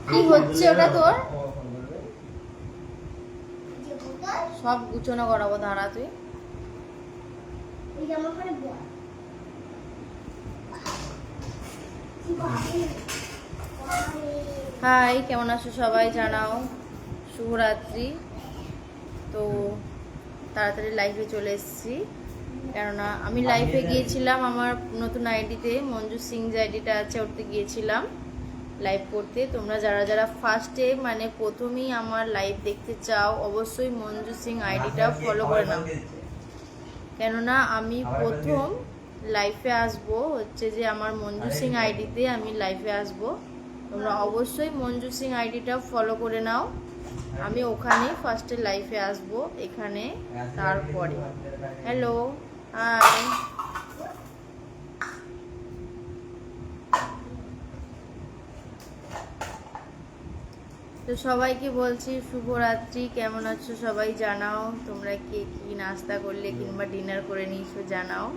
কি হচ্ছে ওটা তোর? সব গুছানো করাবো, দাঁড়া তুই। হাই, কেমন আছো সবাই জানাও। শুভরাত্রি। তো তাড়াতাড়ি লাইভে চলে এসেছি, কেননা আমি লাইভে গিয়েছিলাম আমার নতুন আইডিতে, মঞ্জু সিং যে আইডিটা আছে ওতে গিয়েছিলাম লাইভ করতে। তোমরা যারা যারা ফার্স্টে মানে প্রথমেই আমার লাইভ দেখতে চাও অবশ্যই মঞ্জু সিং আইডিটা ফলো করে নাও, কেননা আমি প্রথম লাইভে আসবো হচ্ছে যে আমার মঞ্জু সিং আইডিতে আমি লাইভে আসবো। তোমরা অবশ্যই মঞ্জু সিং আইডিটা ফলো করে নাও। আমি ওখানে ফার্স্টে লাইভে আসবো এখানে, তারপরে হ্যালো হাই। তো সবাইকে বলছি শুভরাত্রি, কেমন আছো সবাই জানাও। তোমরা কে কি নাস্তা করলে কিংবা ডিনার করে নিয়েছো জানাও।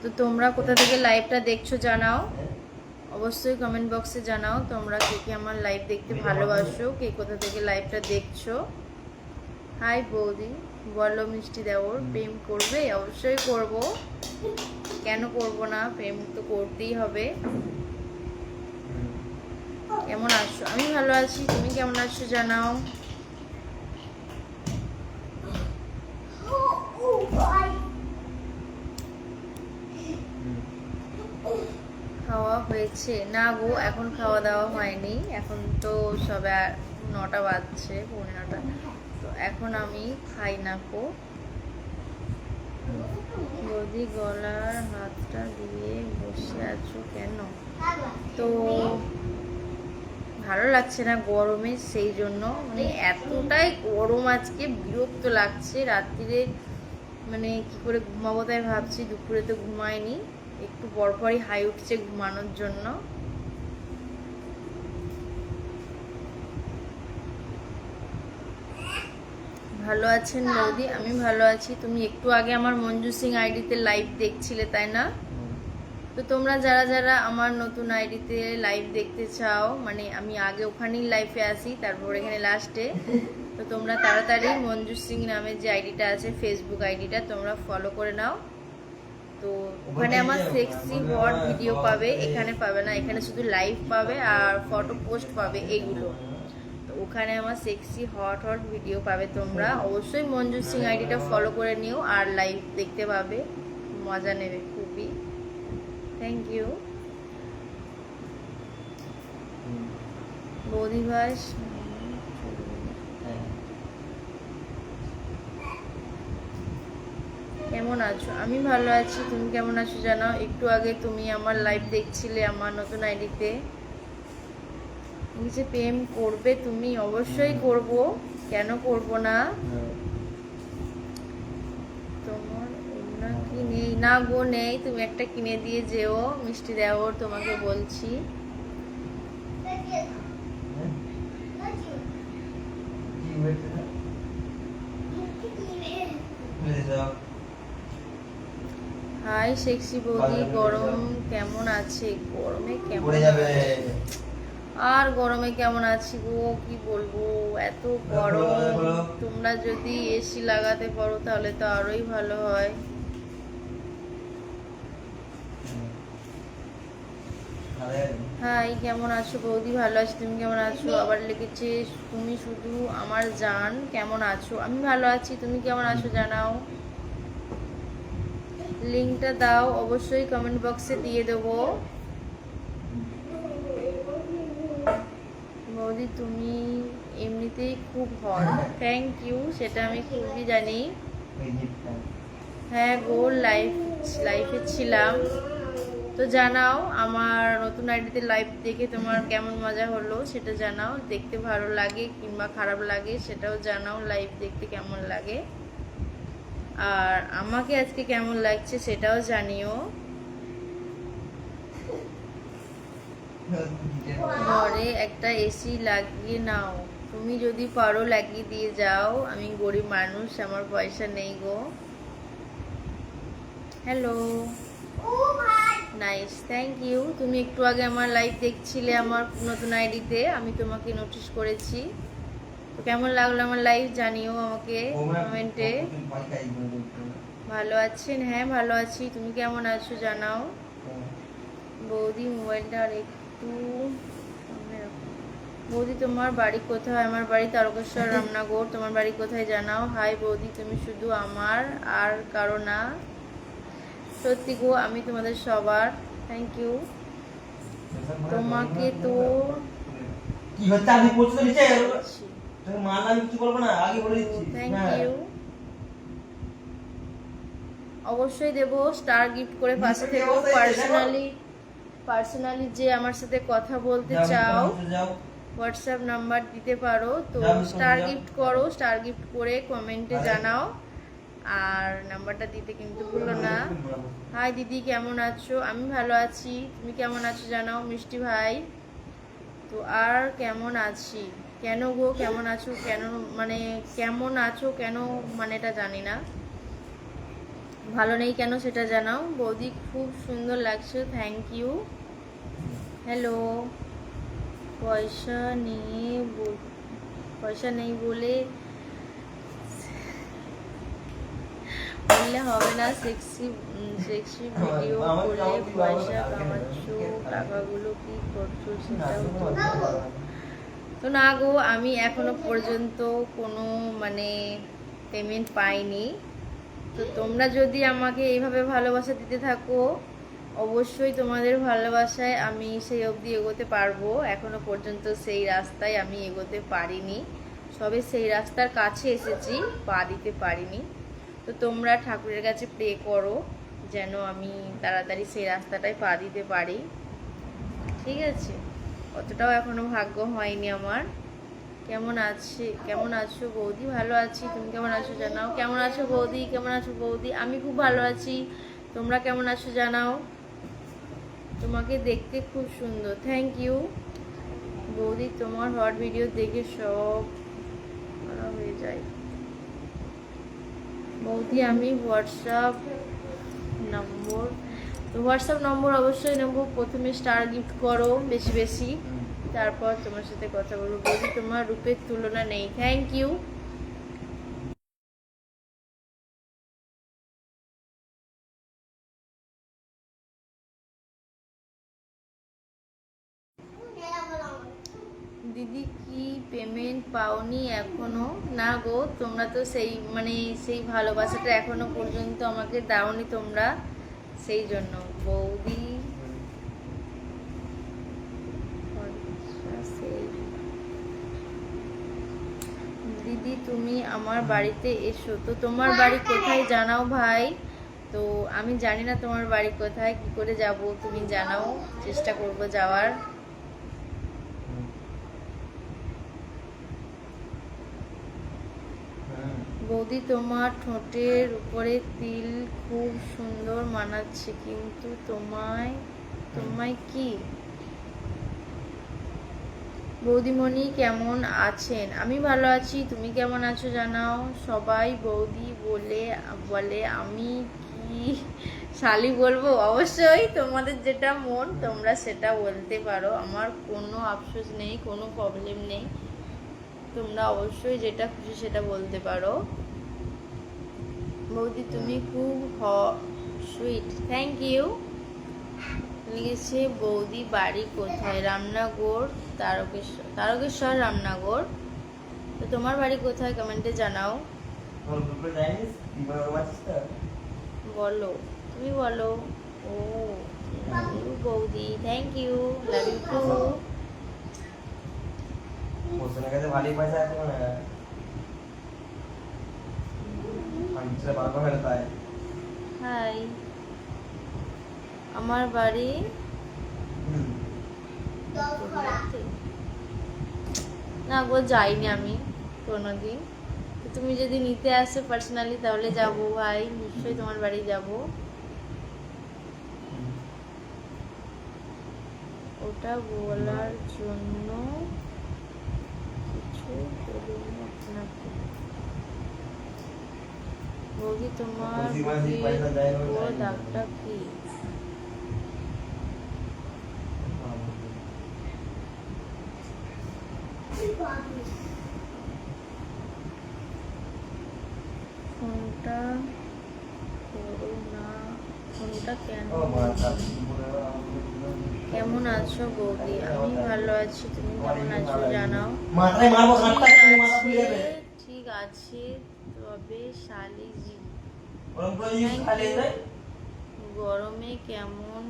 তো তোমরা কোথা থেকে লাইভটা দেখছো জানাও, অবশ্যই কমেন্ট বক্সে জানাও তোমরা কে কে আমার লাইভ দেখতে ভালোবাসো, কে কোথা থেকে লাইভটা দেখছো। হাই বৌদি, বলো মিষ্টি দেওর, প্রেম করবে? অবশ্যই করব, কেন করব না, প্রেম তো করতেই হবে। কেমন আছো? আমি ভালো আছি, তুমি কেমন আছো জানাও। খাওয়া হয়েছে? না গো, এখন খাওয়া দাওয়া হয়নি, এখন তো সবে 9টা বাজছে, 9:15। তো এখন আমি খাই না গো। বৌদি গলার হাতটা দিয়ে বসে আছো কেন? তো ভালো লাগছে না গরমে, সেই জন্য, মানে এতটাই গরম আজকে, বিরক্ত লাগছে। রাত্রিরে মানে কি করে ঘুমাবো তাই ভাবছি, দুপুরে তো ঘুমাইনি, একটু পরপরই হাই উঠছে ঘুমানোর জন্য। ভালো আছেন বৌদি? আমি ভালো আছি। তুমি একটু আগে আমার মঞ্জু সিং আইডিতে লাইভ দেখছিলে তাই না? তো তোমরা যারা যারা আমার নতুন আইডিতে লাইভ দেখতে চাও, মানে আমি আগে ওখানেই লাইভে আসি, তারপর এখানে লাস্টে, তো তোমরা তাড়াতাড়ি মঞ্জু সিং নামের যে আইডিটা আছে ফেসবুক আইডিটা তোমরা ফলো করে নাও। তো ওখানে আমার সেক্সি হট ভিডিও পাবে, এখানে পাবে না, এখানে শুধু লাইভ পাবে আর ফটো পোস্ট পাবে এইগুলো। তো ওখানে আমার সেক্সি হট হট ভিডিও পাবে, তোমরা অবশ্যই মঞ্জু সিং আইডিটা ফলো করে নিও আর লাইভ দেখতে পাবে, মজা নেবে খুবই। থ্যাংক ইউ বৌদি ভাই। কেমন আছো? আমি ভালো আছি, তুমি কেমন আছো জানাও। একটু আগে তুমি আমার লাইভ দেখছিলে আমার নতুন আইডিতে। যে প্রেম করবে তুমি? অবশ্যই করব, কেন করব না। তোমার ওড়না কি নেই? না গো নেই, তুমি একটা কিনে দিয়ে যেও মিষ্টি দেওর, তোমাকে বলছি। হাই সেক্সি বৌদি, গরম কেমন আছে? গরমে কেমন যাবে? আর গরমে কেমন আছি গো, কি বলবো, এত গরম। তোমরা যদি এসি লাগাতে পারো তাহলে তো আরোই ভালো হয়। হাই, কেমন আছো বৌদি? ভালো আছি, তুমি কেমন আছো? আবার লিখেছে তুমি শুধু আমার জান, কেমন আছো? আমি ভালো আছি, তুমি কেমন আছো জানাও। লিঙ্কটা দাও, অবশ্যই কমেন্ট বক্সে দিয়ে দেবো। বৌদি তুমি এমনিতেই খুব হট। থ্যাংক ইউ, সেটা আমি খুবই জানি। হ্যাঁ গো, লাইফে ছিলাম। তো জানাও আমার নতুন আইডিতে লাইভ দেখে তোমার কেমন মজা হলো সেটা জানাও, দেখতে ভালো লাগে কিংবা খারাপ লাগে সেটাও জানাও, লাইভ দেখতে কেমন লাগে। আর আমাকে আজকে কেমন লাগছে সেটাও জানিও। ঘরে একটা এসি লাগিয়ে নাও, তুমি যদি পারো লাগিয়ে দিয়ে যাও, আমি গরিব মানুষ, আমার পয়সা নেই গো। Hello, nice, thank you. তুমি একটু আগে আমার লাইভ দেখছিলে আমার নতুন আইডিতে, আমি তোমাকে নোটিস করেছি। তো কেমন লাগলো আমার লাইভ জানিও আমাকে কমেন্টে। ভালো আছেন? হ্যাঁ ভালো আছি, তুমি কেমন আছো জানাও। বৌদি মোবাইলটা আর একটু সামনে রাখো। বৌদি তোমার বাড়ি কোথায়? আমার বাড়ি তারকেশ্বর রামনগর। তোমার বাড়ি কোথায় জানাও। হাই বৌদি, তুমি শুধু আমার আর কারো না। সত্যি গো, আমি তোমাদের সবার। Thank you. তোমাকে তো কি হচ্ছে আমি বলছি নিচে তুমি মান আমি কিছু বলবো না, আগে বলে দিচ্ছি। Thank you. অবশ্যই দেব স্টার গিফট করে পাশে থেকো। পার্সোনালি যে আমার সাথে কথা বলতে চাও হোয়াটসঅ্যাপ নাম্বার দিতে পারো, তো স্টার গিফট করো, স্টার গিফট করে কমেন্টে জানাও, আর নাম্বারটা দিতে কিন্তু ভুলো না। হাই দিদি, কেমন আছো? আমি ভালো আছি, তুমি কেমন আছো জানাও। মিষ্টি ভাই, তো আর কেমন আছি কেন গো, কেমন আছো কেন, মানে কেমন আছো কেন মানে এটা জানি না, ভালো নেই কেন সেটা জানাও। বৌদি খুব সুন্দর লাগছে, থ্যাংক ইউ। হ্যালো, পয়সা নেই বলে বললে হবে না, সেক্সি ভিডিও করে পয়সা কামাচ্ছো, টাকাগুলো কি করছো সেটাও তো তো না গো, আমি এখনো পর্যন্ত কোনো মানে পেমেন্ট পাইনি। তো তোমরা যদি আমাকে এইভাবে ভালোবাসা দিতে থাকো, অবশ্যই তোমাদের ভালোবাসায় আমি সেই অবধি এগোতে পারবো। এখনো পর্যন্ত সেই রাস্তায় আমি এগোতে পারিনি, সবে সেই রাস্তার কাছে এসেছি, পা দিতে পারিনি। তো তোমরা ঠাকুরের কাছে প্রে করো যেন আমি তাড়াতাড়ি সেই রাস্তাটায় পা দিতে পারি, ঠিক আছে? অতটাও এখনো ভাগ্য হয়নি আমার। কেমন আছো বৌদি? ভালো আছি, তুমি কেমন আছো জানাও। কেমন আছো বৌদি? কেমন আছো বৌদি? আমি খুব ভালো আছি, তোমরা কেমন আছো জানাও। তোমাকে দেখতে খুব সুন্দর, থ্যাংক ইউ বৌদি। তোমার হট ভিডিও দেখে সব ভালো হয়ে যায় বৌদি। আমি হোয়াটসঅ্যাপ নম্বর অবশ্যই নেবো। প্রথমে স্টার গিফট করো বেশি বেশি, তারপর তোমার সাথে কথা বলবো। বৌদি তোমার রূপের তুলনা নেই, থ্যাংক ইউ। দিদি কি পেমেন্ট পাওনি এখনো? না গো, তোমরা তো সেই মানে সেই ভালোবাসাটা এখনো পর্যন্ত আমাকে দাওনি তোমরা, সেই জন্য বৌদি। দিদি তুমি আমার বাড়িতে এসো। তো তোমার বাড়ি কোথায় জানাও ভাই। তো আমি জানি না তোমার বাড়ি কোথায়, কি করে যাব, তুমি জানাও, চেষ্টা করব যাওয়ার। বৌদি তোমার ঠোঁটের উপরে তিল খুব সুন্দর মানাচ্ছে, কিন্তু তোমায় কি? বৌদিমণি কেমন আছেন? আমি ভালো আছি, তুমি কেমন আছো জানাও। সবাই বৌদি বলে আমি কি শালি বলবো? অবশ্যই তোমাদের যেটা মন তোমরা সেটা বলতে পারো, আমার কোনো আফসোস নেই, কোনো প্রবলেম নেই, তোমরা অবশ্যই যেটা খুশি সেটা বলতে পারো। বৌদি তুমি খুব সুইট, থ্যাংক ইউ। লিখেছে বৌদি বাড়ি কোথায়? রামনগর, তারকেশ্বর রামনগর। তো তোমার বাড়ি কোথায় কমেন্টে জানাও। বলো, তুমি বলো। ও বৌদি, thank you, love you too. ভালোই পয়সা আছে না, হাই, আমার বাড়ি না গো, যাইনি আমি কোনোদিন, তো তুমি যদি নিতে আসো পার্সোনালি তাহলে যাবো ভাই, নিশ্চয়ই তোমার বাড়ি যাব। ওটা বলার জন্য কিছু বলিনি আপনাকে। বৌদি তোমার বুকের দাগটা কি? ফোনটা করো না, ফোনটা কেন? কেমন আছো বৌদি? আমি ভালো আছি, তুমি কেমন আছো জানাও। মাথায় মারবো, হাতটা খুলে মাথা খুলে যাবে। ঠিক আছে তবে শালিজি ওরকম করে যদি খালি যায় গরমে কেমন,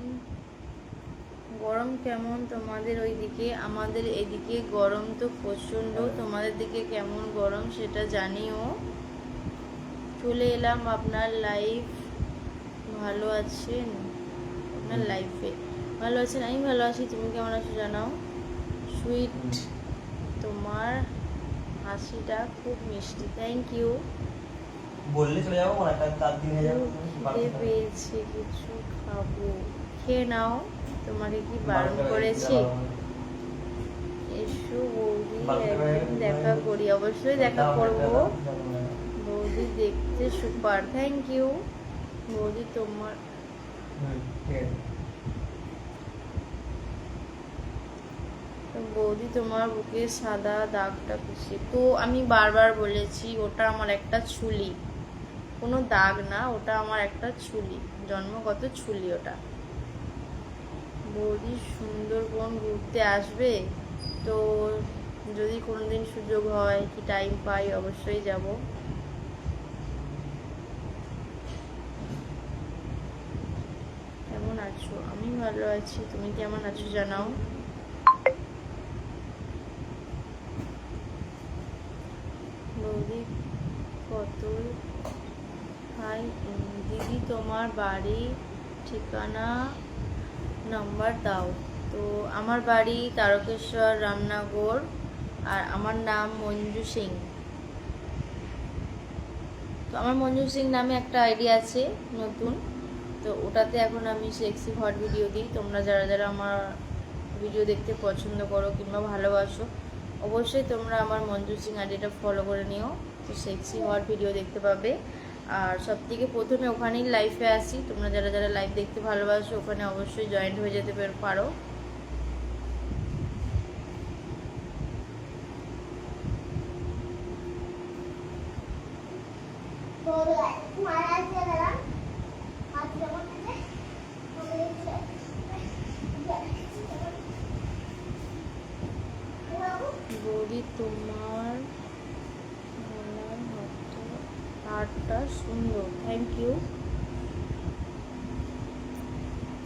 গরম কেমন তোমাদের ওইদিকে? আমাদের এদিকে গরম তো প্রচণ্ড, তোমাদের দিকে কেমন গরম সেটা জানিও। চলে এলাম আপনার লাইভ, ভালো আছেন? আপনার লাইফে ভালো আছেন? আমি ভালো আছি, তুমি কেমন আছো জানাও। সুইট, তোমার হাসিটা খুব মিষ্টি, থ্যাংক ইউ। বললে চলে যাবো, মানে একটা 4 দিন হয়ে যাবে। খিদে পেয়েছে, কিছু খাবো, খেয়ে নাও। তোমাকে কি বারণ করেছি? এসো বৌদি, একদিন দেখা করি, অবশ্যই দেখা করবো। বৌদি দেখতে সুপার, থ্যাংক ইউ। বৌদি তোমার বৌদি তোমার বুকে সাদা দাগটা কিসে? তো আমি বারবার বলেছি ওটা আমার একটা ছুলি, কোনো দাগ না, ওটা আমার একটা ছুলি, জন্মগত ছুলি ওটা। বৌদি সুন্দরবন ঘুরতে আসবে? তো যদি কোনোদিন সুযোগ হয় কি টাইম পাই অবশ্যই যাব। কেমন আছো? আমি ভালো আছি, তুমি কেমন আছো জানাও। বৌদি কতই হাই দিদি, তোমার বাড়ি ঠিকানা নাম্বার দাও। তো আমার বাড়ি তারকেশ্বর রামনগর, আর আমার নাম মঞ্জু সিং। তো আমার মঞ্জু সিং নামে একটা আইডি আছে নতুন, তো ওটাতে এখন আমি সেক্সি হট ভিডিও দিই। তোমরা যারা যারা আমার ভিডিও দেখতে পছন্দ করো কিংবা ভালোবাসো, অবশ্যই তোমরা আমার মঞ্জু সিং আইডিটা ফলো করে নিও, তো সেক্সি হট ভিডিও দেখতে পাবে। আর সব থেকে প্রথমে ওখানেই লাইভে আসি, তোমরা যারা যারা লাইভ দেখতে ভালোবাসো ওখানে অবশ্যই জয়েন্ট হয়ে যেতে পারো। বৌদি তোমার হাতটা সুন্দর, থ্যাংক ইউ।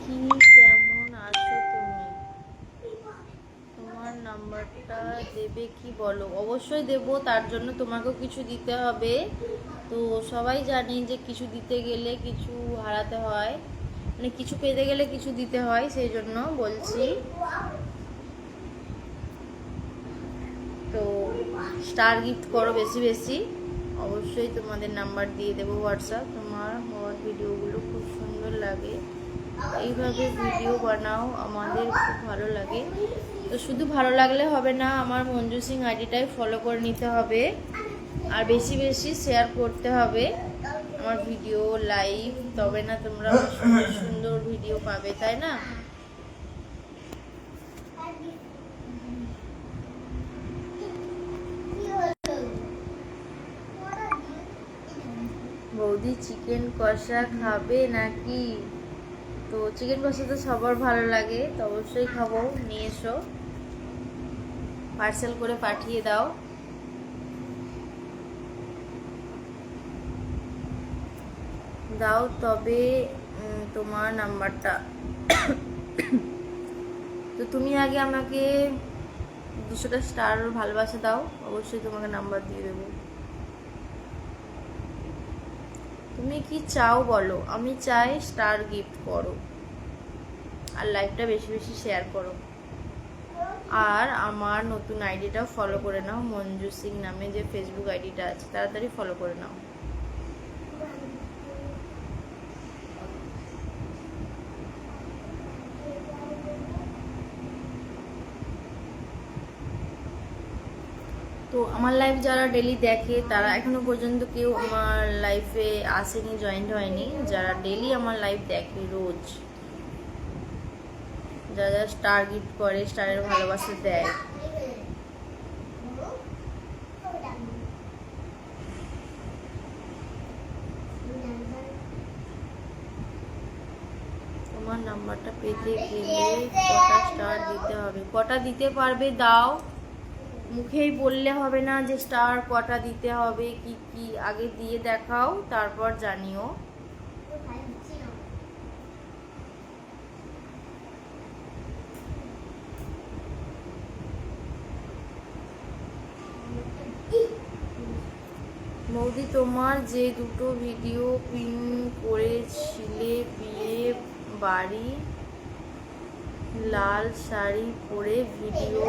কি কেমন আছো তুমি? তোমার নাম্বারটা দেবে কি বলো? অবশ্যই দেব, তার জন্য তোমাকেও কিছু দিতে হবে। তো সবাই জানে যে কিছু দিতে গেলে কিছু হারাতে হয়, মানে কিছু পেতে গেলে কিছু দিতে হয়, সেই জন্য বলছি। তো স্টার গিফট করো বেশি বেশি, অবশ্যই তোমাদের নাম্বার দিয়ে দেবো হোয়াটসঅ্যাপ। তোমার হট ভিডিওগুলো খুব সুন্দর লাগে, এইভাবে ভিডিও বানাও, আমাদের খুব ভালো লাগে। তো শুধু ভালো লাগলে হবে না, আমার মঞ্জু সিং আইডিটাই ফলো করে নিতে হবে, আর বেশি বেশি শেয়ার করতে হবে আমার ভিডিও লাইভ, তবে না তোমরা সুন্দর সুন্দর ভিডিও পাবে, তাই না? বৌদি চিকেন কষা খাবে নাকি? তো চিকেন কষা তো সবার ভালো লাগে, তো অবশ্যই খাবো, নিয়ে এসো, পার্সেল করে পাঠিয়ে দাও। দাও তবে তোমার নাম্বারটা। তো তুমি আগে আমাকে 200টা স্টার ভালোবাসা দাও, অবশ্যই তোমাকে নাম্বার দিয়ে দেবো। তুমি কি চাও বলো? আমি চাই স্টার গিফট করো আর লাইভটা বেশি বেশি শেয়ার করো। আর আমার নতুন আইডিটাও ফলো করে নাও, মঞ্জু সিং নামে যে ফেসবুক আইডিটা আছে, তাড়াতাড়ি ফলো করে নাও। তো আমার লাইফ যারা ডেলি দেখে তারা এখনো পর্যন্ত কেউ আমার লাইফে আসেনি, জয়েন্ট হয়নি। যারা ডেলি আমার লাইফ দেখে রোজ, যারা যারা স্টার গিফট করে, স্টারের ভালোবাসা দেয়, তোমার নাম্বারটা পেতে গেলে কটা স্টার দিতে হবে? কটা দিতে পারবে দাও, মুখেই বললে হবে না যে স্টার কটা দিতে হবে, কি কি আগে দিয়ে দেখাও, তারপর জানিও। বৌদি তোমার যে দুটো ভিডিও পিন করেছিলে, বিয়ে বাড়ি লাল শাড়ি পরে ভিডিও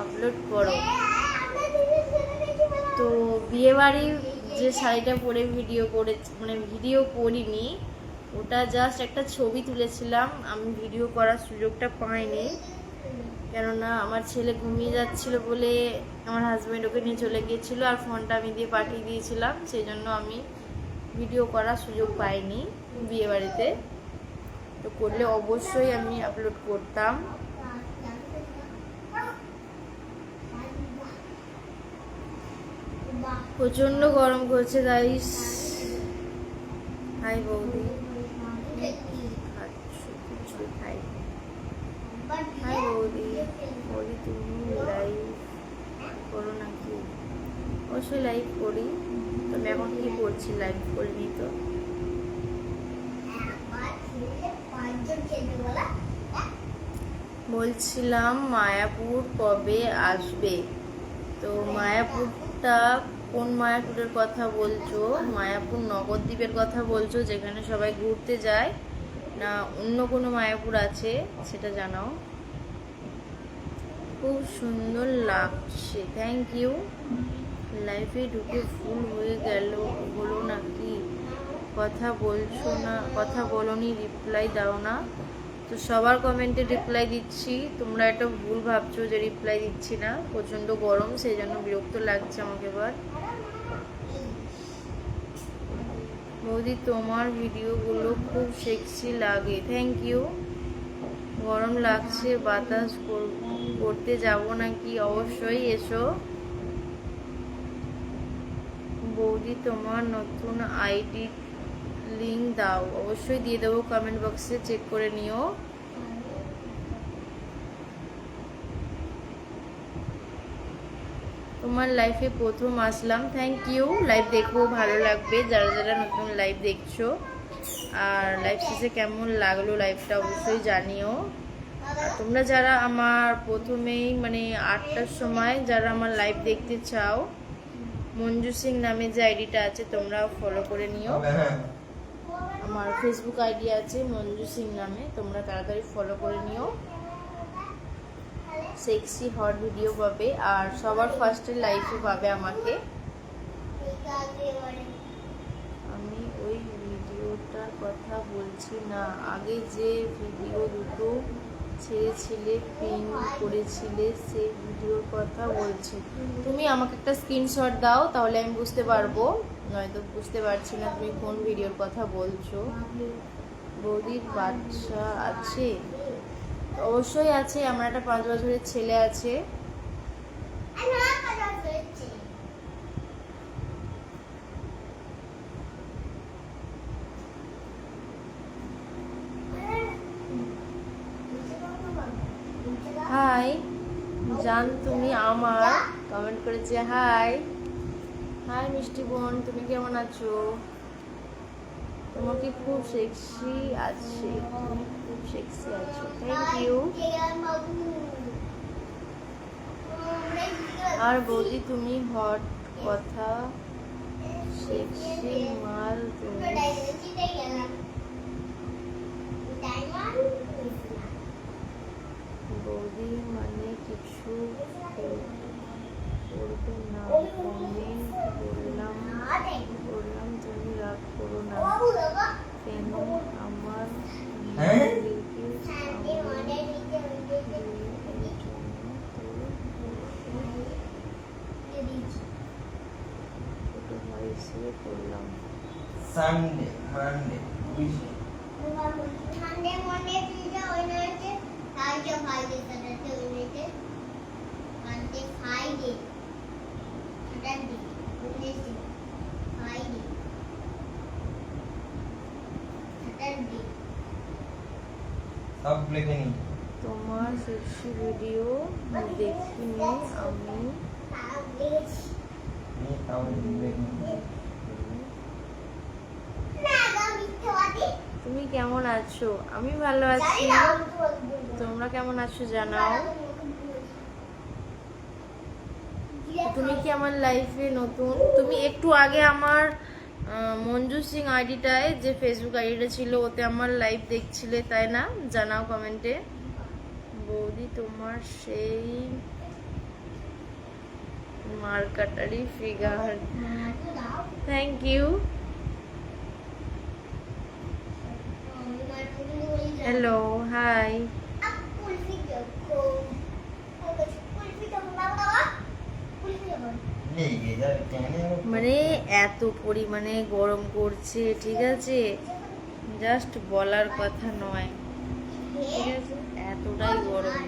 আপলোড করো। তো বিয়ে বাড়ির যে শাড়িটা পরে ভিডিও করে, মানে ভিডিও করিনি, ওটা জাস্ট একটা ছবি তুলেছিলাম। আমি ভিডিও করার সুযোগটা পাইনি, কেননা আমার ছেলে ঘুমিয়ে যাচ্ছিল বলে আমার হাজব্যান্ড ওকে নিয়ে চলে গিয়েছিল, আর ফোনটা আমি দিয়ে পাঠিয়ে দিয়েছিলাম, সেই জন্য আমি ভিডিও করার সুযোগ পাইনি বিয়ে বাড়িতে। তো করলে অবশ্যই আমি আপলোড করতাম। প্রচন্ড গরম করছে গাইস। হাই বৌদি, কিছু খাই। হাই বৌদি, বৌদি তুমি লাইভ করো নাকি? অবশ্যই লাইভ করি, তবে এখন কি করছি, লাইভ করিনি তো। বলছিলাম মায়াপুর কবে আসবে? তো মায়াপুরটা কোন মায়াপুরের কথা বলছো? মায়াপুর নবদ্বীপের কথা বলছো, যেখানে সবাই ঘুরতে যায়, না অন্য কোনো মায়াপুর আছে সেটা জানাও। খুব সুন্দর লাগছে, থ্যাংক ইউ। লাইফে ঢুকে ফুল হয়ে গেল হলো নাকি? কথা বলছো না, কথা বলোনি, রিপ্লাই দাও না। তো সবার কমেন্টে রিপ্লাই দিচ্ছি, তোমরা এটা ভুল ভাবছো যে রিপ্লাই দিচ্ছি না। প্রচণ্ড গরম, সেই জন্য বিরক্ত লাগছে আমাকে। এবার বৌদি তোমার ভিডিওগুলো খুব সেক্সি লাগে, থ্যাংক ইউ। গরম লাগছে, বাতাস করতে যাব নাকি? অবশ্যই এসো। বৌদি তোমার নতুন আইডি লিঙ্ক দাও, অবশ্যই দিয়ে দেবো, কমেন্ট বক্সে চেক করে নিও। তোমার লাইফে প্রথম আসলাম, থ্যাংক ইউ। লাইভ দেখবো, ভালো লাগবে যারা যারা নতুন লাইভ দেখছো। আর লাইভ শেষে কেমন লাগলো লাইভটা অবশ্যই জানিও। আর তোমরা যারা আমার প্রথমেই মানে 8টার সময় যারা আমার লাইভ দেখতে চাও, মঞ্জু সিং নামে যে আইডিটা আছে তোমরা ফলো করে নিও। আমার ফেসবুক আইডি আছে মঞ্জু সিং নামে, তোমরা তাড়াতাড়ি ফলো করে নিও। সেক্সি হট ভিডিও পাবে, আর সবার ফার্স্টে লাইফে পাবে আমাকে। আমি ওই ভিডিওটার কথা বলছি না, আগে যে ভিডিও দুটো ছেড়েছিলে, পিন করেছিলে, সেই ভিডিওর কথা বলছি। তুমি আমাকে একটা স্ক্রিনশট দাও, তাহলে আমি বুঝতে পারবো, নয়তো বুঝতে পারছি না তুমি কোন ভিডিওর কথা বলছো। বৌদির বাচ্চা আছে? অবশ্যই আছে, আমার একটা 5 বছরের ছেলে আছে। হাই জান, তুমি আমার কমেন্ট করেছে। হাই হাই মিষ্টি বোন, তুমি কেমন আছো? তোমাকে খুব সেক্সি আছে, তুমি খুব সেক্সি আছো, থ্যাংক ইউ। আর বৌদি তুমি হট কথা, সেক্সি মাল তুমি। বৌদি মানে কিছু করবে না, কমেন্ট করলাম তুমি রাগ করো না কেন, আমার হ্যাঁ? মেয়েকে ছোট ভাই হিসেবে করলাম। সানডে মানডে সব লিখে নি। তোমার সেক্সি ভিডিও দেখিনি আমি, তাও লিখে নি। তুমি কেমন আছো? আমি ভালো আছি, তোমরা কেমন আছো জানাও। তুমি কি আমার লাইফে নতুন? তুমি একটু আগে আমার মঞ্জু সিং আইডিটায় যে ফেসবুক আইডিটা ছিল ওতে আমার লাইভ দেখছিলে তাই না? জানাও কমেন্টে। বৌদি তোমার সেই মার্কাটারি figure, thank you. Hello, hi. লিখে যাবে কেন? মানে এত পরিমাণে গরম করছে, ঠিক আছে, জাস্ট বলার কথা নয়, ঠিক আছে, এতটাই গরম।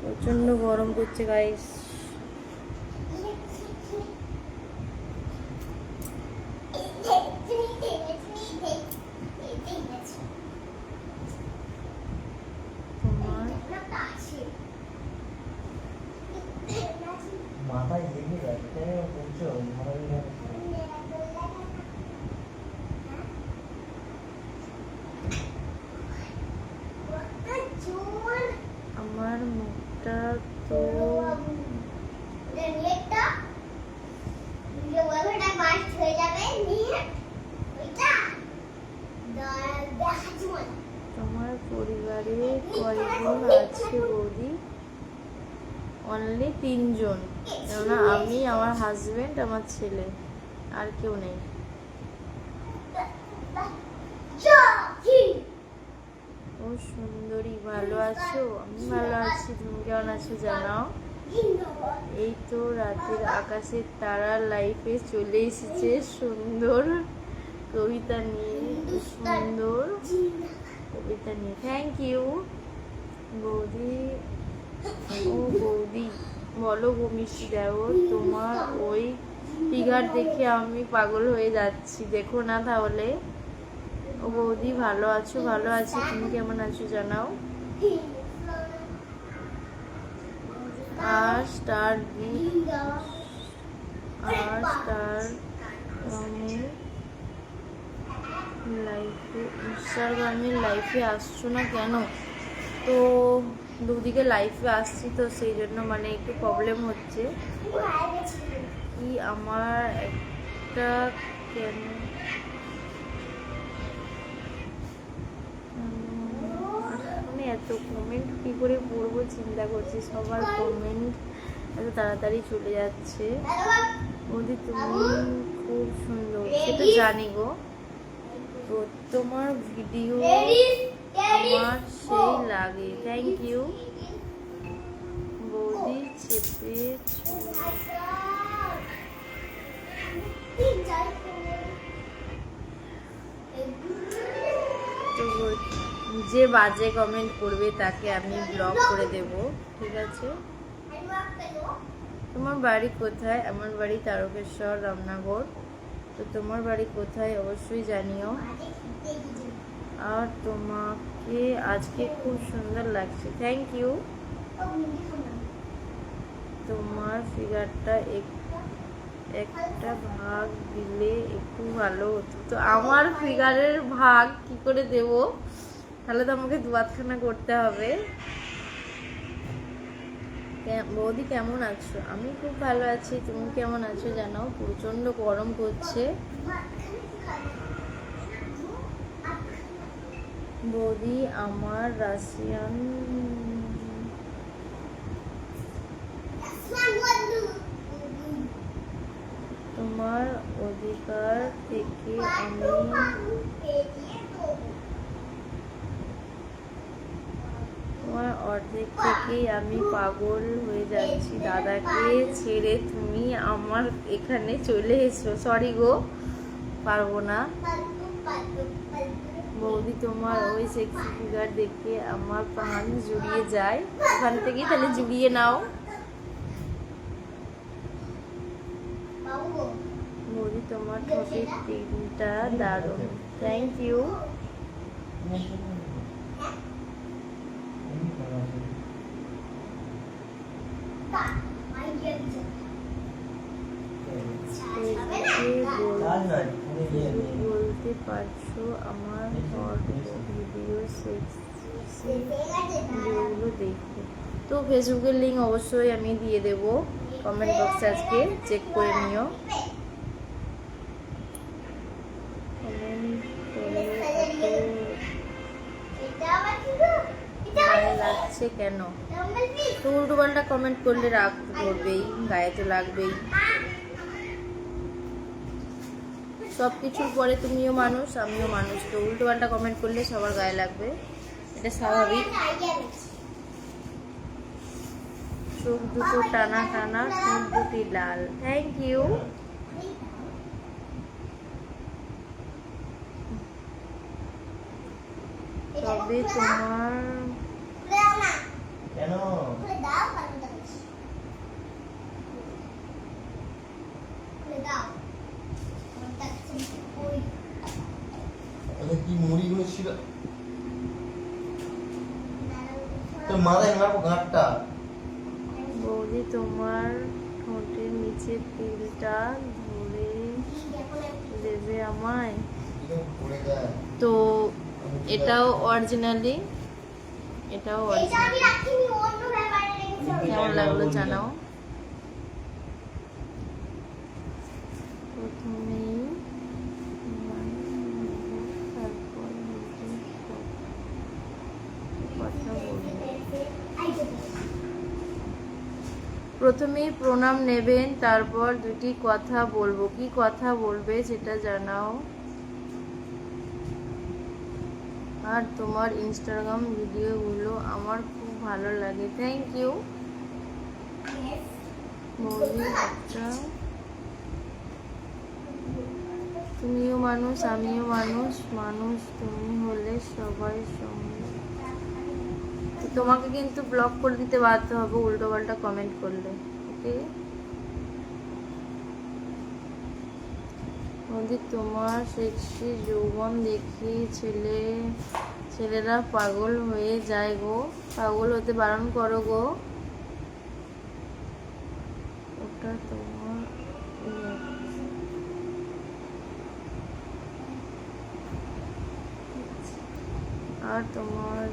প্রচন্ড গরম করছে গাইস। মাথায় লেগে যাচ্ছে কেন বলছো? মাথা লেগে যাচ্ছে। আমার মুখটা তো তোমার পরিবারে কয়জন আছে বৌদি? অনলি 3 জন, কেননা আমি, আমার হাজবেন্ড, আমার ছেলে, আর কেউ নেই। ও সুন্দরী, ভালো আছো? আমি ভালো আছি, তুমি কেমন আছো জানাও। এই তো রাতের আকাশের তারা লাইফে চলে এসেছে সুন্দর কবিতা নিয়ে, সুন্দর কবিতা নিয়ে, থ্যাংক ইউ বৌদি। ও বৌদি বলো গো মিষ্টি দেওর, তোমার ওই ফিগার দেখে আমি পাগল হয়ে যাচ্ছি, দেখো না তাহলে। ও বৌদি ভালো আছো? ভালো আছি, তুমি কেমন আছো জানাও। আর স্টার ইনস্টাগ্রামের লাইফে আসছো না কেন? তো দুদিকে লাইফে আসছি তো সেই জন্য মানে একটু প্রবলেম হচ্ছে। কি আমার একটা কেন মানে এত কমেন্ট কি করে পড়বো চিন্তা করছি, সবার কমেন্ট এত তাড়াতাড়ি চলে যাচ্ছে। বৌদি তুমি খুব সুন্দর, সেটা জানি গো, তো তোমার ভিডিও আমার সেই লাগে, থ্যাংক ইউ বৌদি। চেপে তো যে বাজে কমেন্ট করবে তাকে আমি ব্লক করে দেব, ঠিক আছে। তোমার বাড়ি কোথায়? আমার বাড়ি তারকেশ্বর, রামনগর। তো তোমার বাড়ি কোথায় অবশ্যই জানিও। আর তোমাকে আজকে খুব সুন্দর লাগছে, থ্যাংক ইউ। তোমার ফিগারটা একটা ভাগ দিলে একটু ভালো হতো। তো আমার ফিগারের ভাগ কি করে দেব? তাহলে তো আমাকে 2 হাতখানা করতে হবে। বৌদি কেমন আছো? আমি খুব ভালো আছি, তুমি কেমন আছো জানাও। প্রচন্ড গরম করছে। বৌদি আমার রাশিয়ান তোমার অধিকার থেকে তোমার অর্ধেক থেকেই আমি পাগল হয়ে যাচ্ছি। দাদাকে ছেড়ে তুমি আমার এখানে চলে এসো। সরি গো, পারবো না। বৌদি তোমার ওই সেক্সি ফিগার দেখে আমার প্রাণ জুড়িয়ে যায়। ওখান থেকেই তাহলে জুড়িয়ে নাও। বৌদি তোমার ঠোঁটের তিনটা দারুণ। Thank you. বলতে পারছো আমার ভিডিও যেগুলো দেখো। তো ফেসবুকের লিঙ্ক অবশ্যই আমি দিয়ে দেব কমেন্ট বক্সে, আজকে চেক করে নিও। কমেন্ট করলে গায়ে লাগছে কেন? তো উল্টো পাল্টা কমেন্ট করলে রাগ করবেই, গায়ে তো লাগবেই। সব কিছুর পরে তুমিও মানুষ, আমিও মানুষ, তো উল্টো পাল্টা কমেন্ট করলে সবার গায়ে লাগবে, এটা স্বাভাবিক। চোখ দুটো টানা টানা, চোখ দুটি লাল। Thank you. তবে তোমার কেন কি মুড়িগুলো ছিল তোর মাথায় মারবো গাঁটটা। বৌদি তোমার ঠোঁটের নিচে তিলটা ধরে দেবে আমায়। তো এটাও অরিজিনালি, এটাও কেমন লাগলো জানাও। প্রথমেই তারপর কথা বলবো। প্রথমেই প্রণাম নেবেন, তারপর দুটি কথা বলবো। কি কথা বলবে সেটা জানাও। আর তোমার ইনস্টাগ্রাম ভিডিওগুলো আমার খুব ভালো লাগে। Thank you. তুমিও মানুষ, আমিও মানুষ, মানুষ তুমি হলে সবাই সঙ্গে। তোমাকে কিন্তু ব্লক করে দিতে বাধ্য হবে উল্টো পাল্টা কমেন্ট করলে, ওকে? বৌদি তোমার সেক্সি যৌবন দেখে ছেলেরা পাগল হয়ে যায় গো। পাগল হতে বারণ করো গো। ওটা তোমার আর তোমার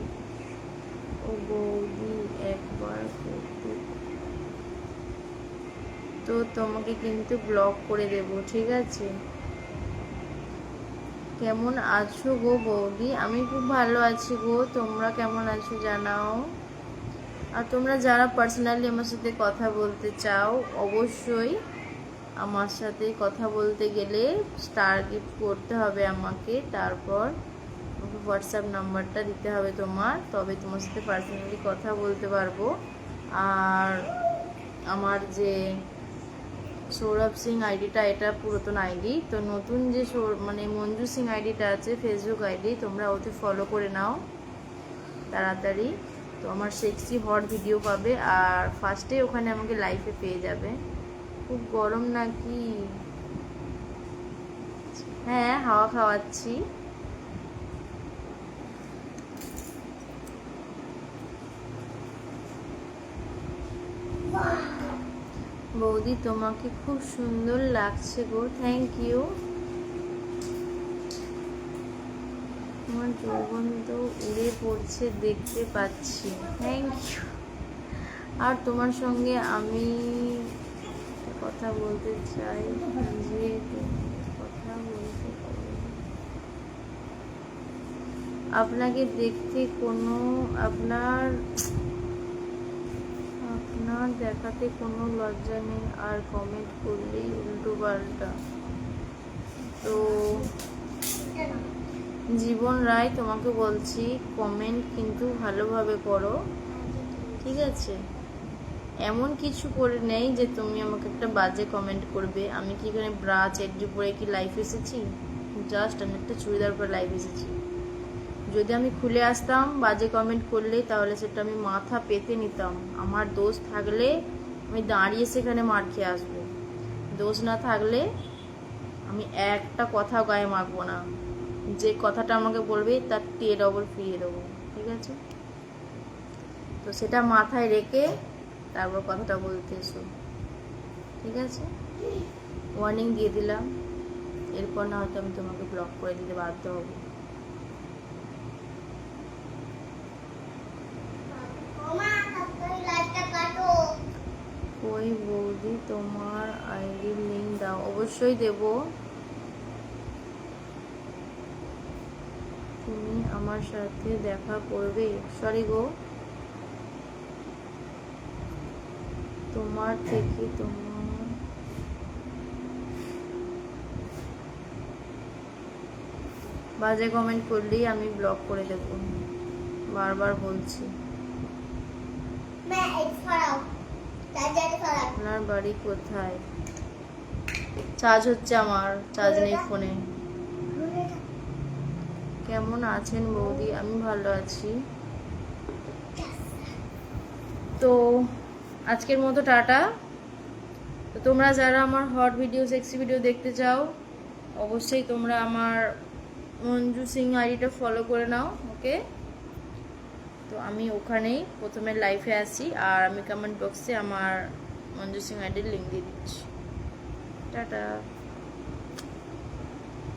ও বৌদি একবার করতে, তো তোমাকে কিন্তু ব্লক করে দেব, ঠিক আছে? কেমন আছো গো বৌদি? আমি খুব ভালো আছি গো, তোমরা কেমন আছো জানাও। আর তোমরা যারা পার্সোনালি আমার সাথে কথা বলতে চাও, অবশ্যই আমার সাথে কথা বলতে গেলে স্টার গিফট করতে হবে আমাকে, তারপর হোয়াটসঅ্যাপ নাম্বারটা দিতে হবে তোমার, তবে তোমার সাথে পার্সোনালি কথা বলতে পারবো। আর আমার যে সৌরভ সিং আইডিটা, এটা পুরাতন আইডি, তো নতুন যে মানে মঞ্জু সিং আইডিটা আছে ফেসবুক আইডি, তোমরা ওতে ফলো করে নাও তাড়াতাড়ি। তো আমার সেক্সি হট ভিডিও পাবে, আর ফার্স্টে ওখানে আমাকে লাইফে পেয়ে যাবে। খুব গরম নাকি? হ্যাঁ, হাওয়া খাওয়াচ্ছি। বৌদি তোমাকে খুব সুন্দর লাগছে গো। Thank you. তোমার যৌবন তো উড়ে পড়ছে দেখতে পাচ্ছি। Thank you. আর তোমার সঙ্গে আমি কথা বলতে চাই, যে কথা বলতে পারি। আপনাকে দেখতে কোনো আপনার দেখাতে কোনো লজ্জা নেই, আর কমেন্ট করলেই উল্টো পাল্টা। তো জীবন রায় তোমাকে বলছি, কমেন্ট কিন্তু ভালোভাবে করো, ঠিক আছে? এমন কিছু করে নেই যে তুমি আমাকে একটা বাজে কমেন্ট করবে। আমি কি এখানে ব্রা চেড্ডি পরে কি লাইভ এসেছি? জাস্ট আমি একটা চুড়িদার পরে লাইভ এসেছি। যদি আমি খুলে আসতাম বাজে কমেন্ট করলে, তাহলে সেটা আমি মাথা পেতে নিতাম। আমার দোষ থাকলে আমি দাঁড়িয়ে সেখানে মার খেয়ে আসবো, দোষ না থাকলে আমি একটা কথা গায়ে মাখবো না। যে কথাটা আমাকে বলবে তার 10 ডবল ফিরিয়ে দেবো, ঠিক আছে? তো সেটা মাথায় রেখে তারপর কথাটা বলতে এসো, ঠিক আছে? ওয়ার্নিং দিয়ে দিলাম, এরপর না হয়তো আমি তোমাকে ব্লক করে দিতে বাধ্য হবো। ওই বৌদি তোমার আইডির লিঙ্ক দাও। অবশ্যই দেব। তুমি আমার সাথে দেখা করবে? সরি গো, তোমার থেকে তোমার বাজে কমেন্ট করলেই আমি ব্লক করে দেব, বারবার বলছি। আপনার বাড়ি কোথায়? চার্জ হচ্ছে, আমার চার্জ নেই ফোনে। কেমন আছেন বৌদি? আমি ভালো আছি। তো আজকের মতো টাটা। তো তোমরা যারা আমার হট ভিডিও, সেক্সি ভিডিও দেখতে চাও, অবশ্যই তোমরা আমার মঞ্জু সিং আইডিটা ফলো করে নাও, ওকে? তো আমি ওখানেই প্রথমে লাইভে আসি, আর আমি কমেন্ট বক্সে আমার মঞ্জু সিং আইডির লিঙ্ক দিয়ে দিচ্ছি। টাটা।